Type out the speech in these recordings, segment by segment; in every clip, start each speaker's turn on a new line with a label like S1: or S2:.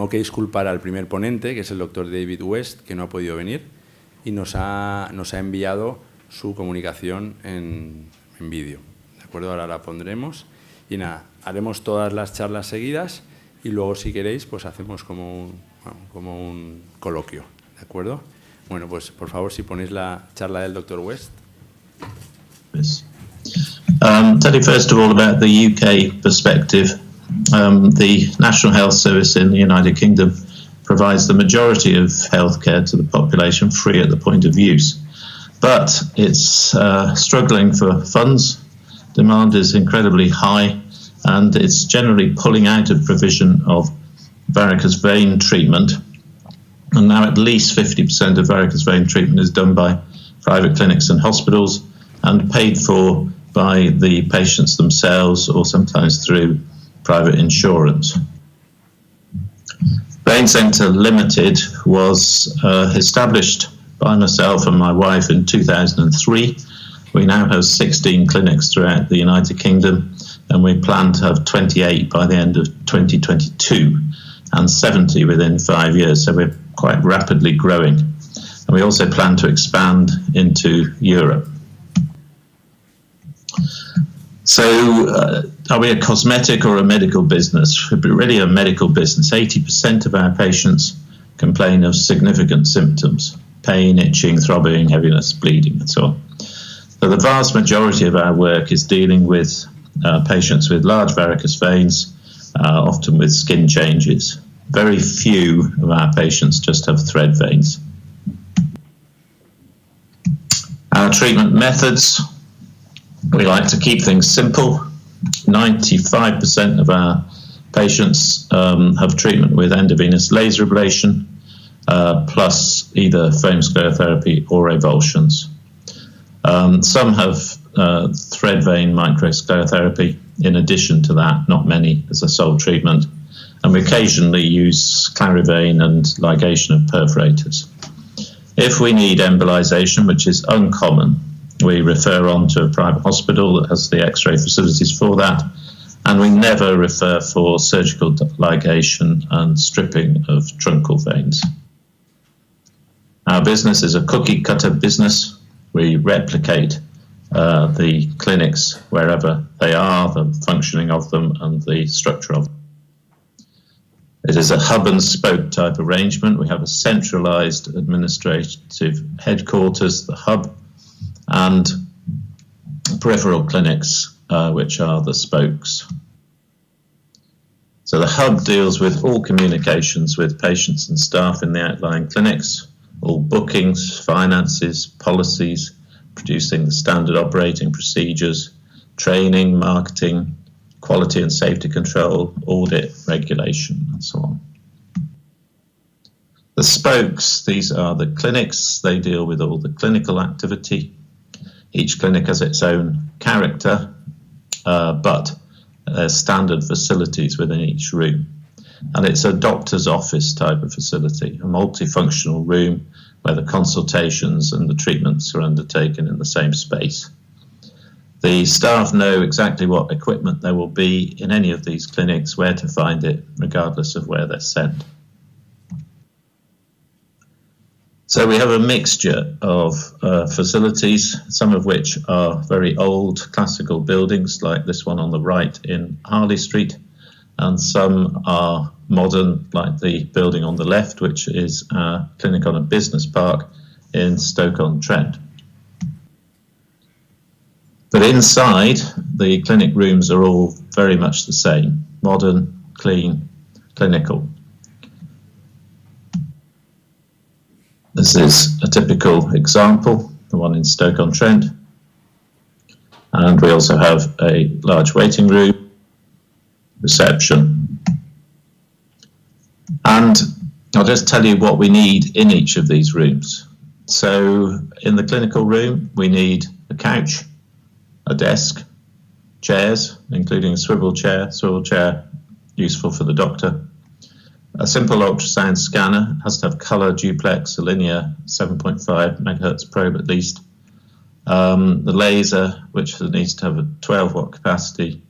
S1: tengo que disculpar al primer ponente, que es el doctor David West, que no ha podido venir y nos ha enviado su comunicación en vídeo. ¿De acuerdo? Ahora la pondremos. Y nada, haremos todas las charlas seguidas y luego, si queréis, pues hacemos como un coloquio. ¿De acuerdo? Bueno, pues por favor, si ponéis la charla del doctor West.
S2: Yes. Tell you first of all about the UK perspective. The National Health Service in the United Kingdom provides the majority of healthcare to the population free at the point of use. But it's struggling for funds. Demand is incredibly high, and it's generally pulling out of provision of varicose vein treatment. And now at least 50% of varicose vein treatment is done by private clinics and hospitals and paid for by the patients themselves or sometimes through private insurance. Vein Centre Limited was established by myself and my wife in 2003. We now have 16 clinics throughout the United Kingdom, and we plan to have 28 by the end of 2022 and 70 within 5 years, so we're quite rapidly growing. And we also plan to expand into Europe. So are we a cosmetic or a medical business? We're really a medical business. 80% of our patients complain of significant symptoms: pain, itching, throbbing, heaviness, bleeding, and so on. So the vast majority of our work is dealing with patients with large varicose veins, often with skin changes. Very few of our patients just have thread veins. Our treatment methods: we like to keep things simple. 95% of our patients have treatment with endovenous laser ablation, plus either foam sclerotherapy or avulsions. Some have thread vein microsclerotherapy in addition to that, not many as a sole treatment. And we occasionally use Clarivane and ligation of perforators. If we need embolization, which is uncommon, we refer on to a private hospital that has the X-ray facilities for that, and we never refer for surgical ligation and stripping of truncal veins. Our business is a cookie-cutter business. We replicate the clinics wherever they are, the functioning of them and the structure of them. It is a hub and spoke type arrangement. We have a centralized administrative headquarters, the hub, and peripheral clinics, which are the spokes. So the hub deals with all communications with patients and staff in the outlying clinics, all bookings, finances, policies, producing the standard operating procedures, training, marketing, quality and safety control, audit, regulation, and so on. The spokes, these are the clinics. They deal with all the clinical activity. Each clinic has its own character, but there's standard facilities within each room. And it's a doctor's office type of facility, a multifunctional room where the consultations and the treatments are undertaken in the same space. The staff know exactly what equipment there will be in any of these clinics, where to find it, regardless of where they're sent. So we have a mixture of facilities, some of which are very old classical buildings, like this one on the right in Harley Street, and some are modern, like the building on the left, which is a clinic on a business park in Stoke-on-Trent. But inside, the clinic rooms are all very much the same: modern, clean, clinical. This is a typical example, the one in Stoke-on-Trent. And we also have a large waiting room, reception. And I'll just tell you what we need in each of these rooms. So in the clinical room, we need a couch, a desk, chairs, including a swivel chair useful for the doctor, a simple ultrasound scanner, has to have color, duplex, a linear 7.5 megahertz probe at least, the laser, which needs to have a 12 watt capacity,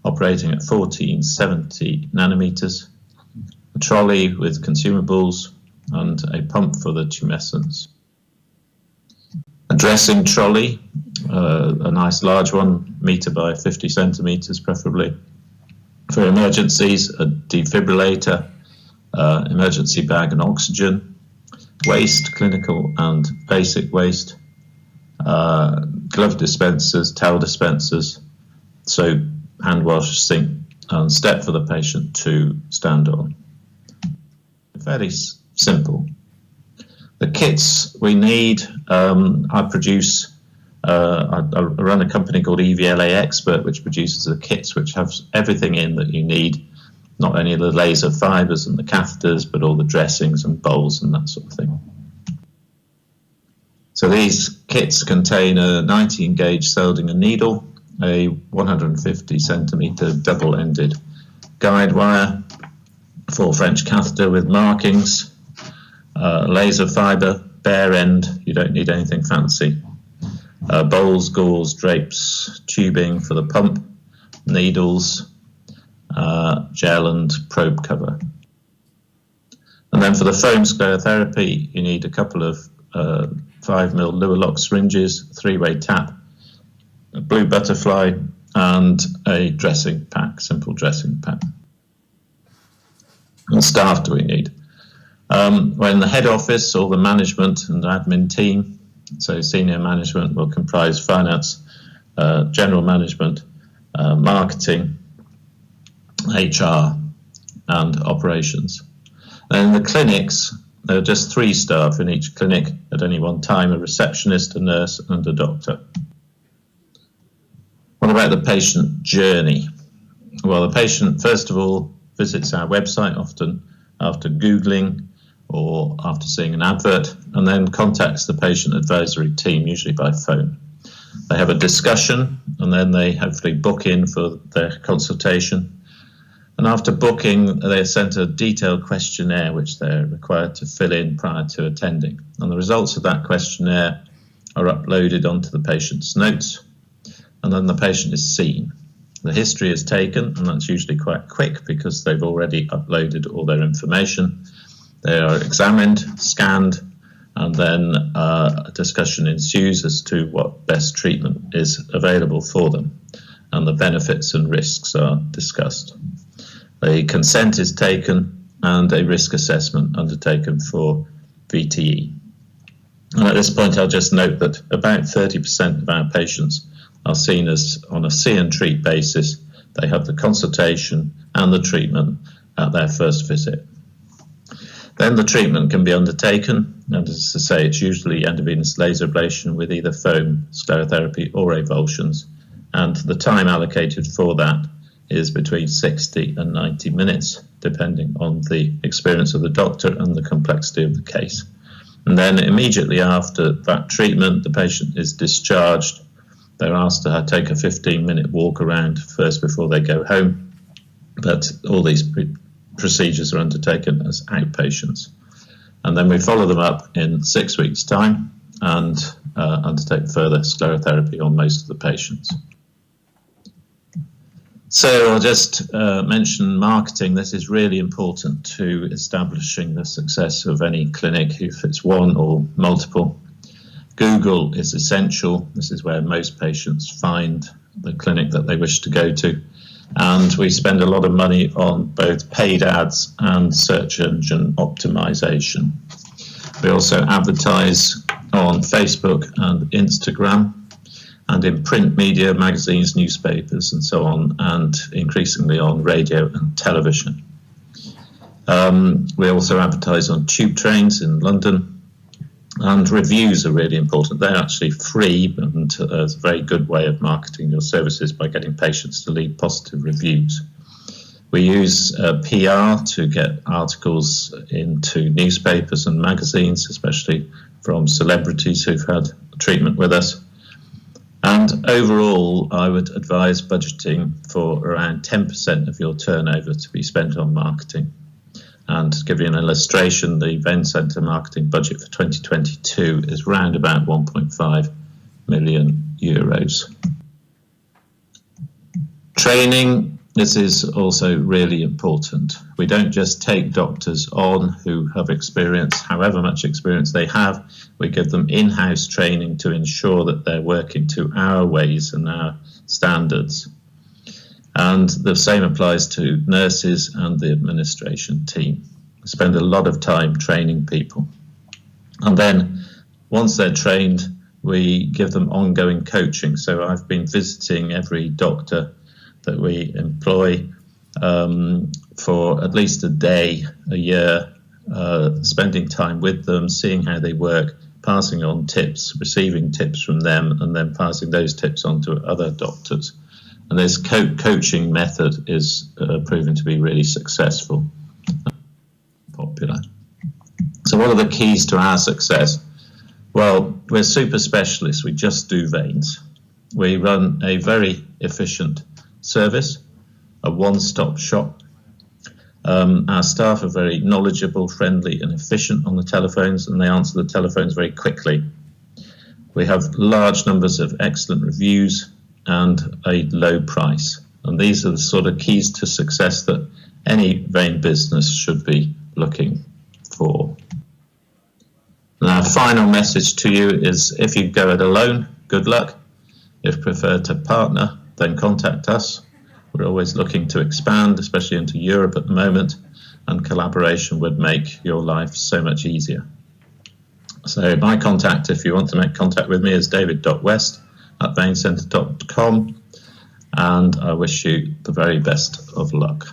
S2: operating at 1470 nanometers, a trolley with consumables, and a pump for the tumescence. A dressing trolley, a nice large one, metre by 50 centimetres preferably. For emergencies, a defibrillator, emergency bag and oxygen, waste, clinical and basic waste, glove dispensers, towel dispensers, soap, hand wash, sink, and step for the patient to stand on. Fairly simple. The kits we need, I produce, I run a company called EVLA Expert, which produces the kits which have everything in that you need, not only the laser fibres and the catheters, but all the dressings and bowls and that sort of thing. So these kits contain a 19 gauge Seldinger needle, a 150 centimetre double-ended guide wire, 4 French catheter with markings, laser fibre, bare end, you don't need anything fancy, bowls, gauze, drapes, tubing for the pump, needles, gel and probe cover. And then for the foam sclerotherapy, you need a couple of 5mm Luerlock syringes, 3-way tap, a blue butterfly, and a dressing pack, simple dressing pack. And staff do we need? When the head office, all the management and admin team, so senior management will comprise finance, general management, marketing, HR, and operations. And in the clinics, there are just 3 staff in each clinic at any one time, a receptionist, a nurse, and a doctor. What about the patient journey? Well, the patient, first of all, visits our website, often after Googling or after seeing an advert, and then contacts the patient advisory team, usually by phone. They have a discussion, and then they hopefully book in for their consultation. And after booking, they are sent a detailed questionnaire which they're required to fill in prior to attending. And the results of that questionnaire are uploaded onto the patient's notes, and then the patient is seen. The history is taken, and that's usually quite quick because they've already uploaded all their information. They are examined, scanned, and then a discussion ensues as to what best treatment is available for them, and the benefits and risks are discussed. A consent is taken and a risk assessment undertaken for VTE. And at this point, I'll just note that about 30% of our patients are seen as on a see and treat basis. They have the consultation and the treatment at their first visit. Then the treatment can be undertaken, and as I say, it's usually endovenous laser ablation with either foam, sclerotherapy or avulsions, and the time allocated for that is between 60 and 90 minutes, depending on the experience of the doctor and the complexity of the case. And then immediately after that treatment, the patient is discharged. They're asked to take a 15-minute walk around first before they go home, but all these procedures are undertaken as outpatients. And then we follow them up in 6 weeks' time and undertake further sclerotherapy on most of the patients. So I'll just mention marketing. This is really important to establishing the success of any clinic, if it's one or multiple. Google is essential. This is where most patients find the clinic that they wish to go to. And we spend a lot of money on both paid ads and search engine optimization. We also advertise on Facebook and Instagram, and in print media, magazines, newspapers, and so on, and increasingly on radio and television. We also advertise on tube trains in London, and reviews are really important. They're actually free, and it's a very good way of marketing your services by getting patients to leave positive reviews. We use PR to get articles into newspapers and magazines, especially from celebrities who've had treatment with us. And overall, I would advise budgeting for around 10% of your turnover to be spent on marketing. And to give you an illustration, the Venn Centre marketing budget for 2022 is around about 1.5 million euros. Training, this is also really important. we don't just take doctors on who have experience, however much experience they have. We give them in-house training to ensure that they're working to our ways and our standards. And the same applies to nurses and the administration team. We spend a lot of time training people. And then once they're trained, we give them ongoing coaching. So I've been visiting every doctor that we employ for at least a day, a year, spending time with them, seeing how they work, passing on tips, receiving tips from them, and then passing those tips on to other doctors. And this coaching method is proven to be really successful and popular. So what are the keys to our success? Well, we're super specialists. We just do veins. We run a very efficient service, a one-stop shop. Our staff are very knowledgeable, friendly, and efficient on the telephones, and they answer the telephones very quickly. We have large numbers of excellent reviews and a low price. And these are the sort of keys to success that any vein business should be looking for. And our final message to you is, if you go it alone, good luck. If preferred to partner, then contact us. We're always looking to expand, especially into Europe at the moment, and collaboration would make your life so much easier. So my contact, if you want to make contact with me, is david.west@veincentre.com, and I wish you the very best of luck.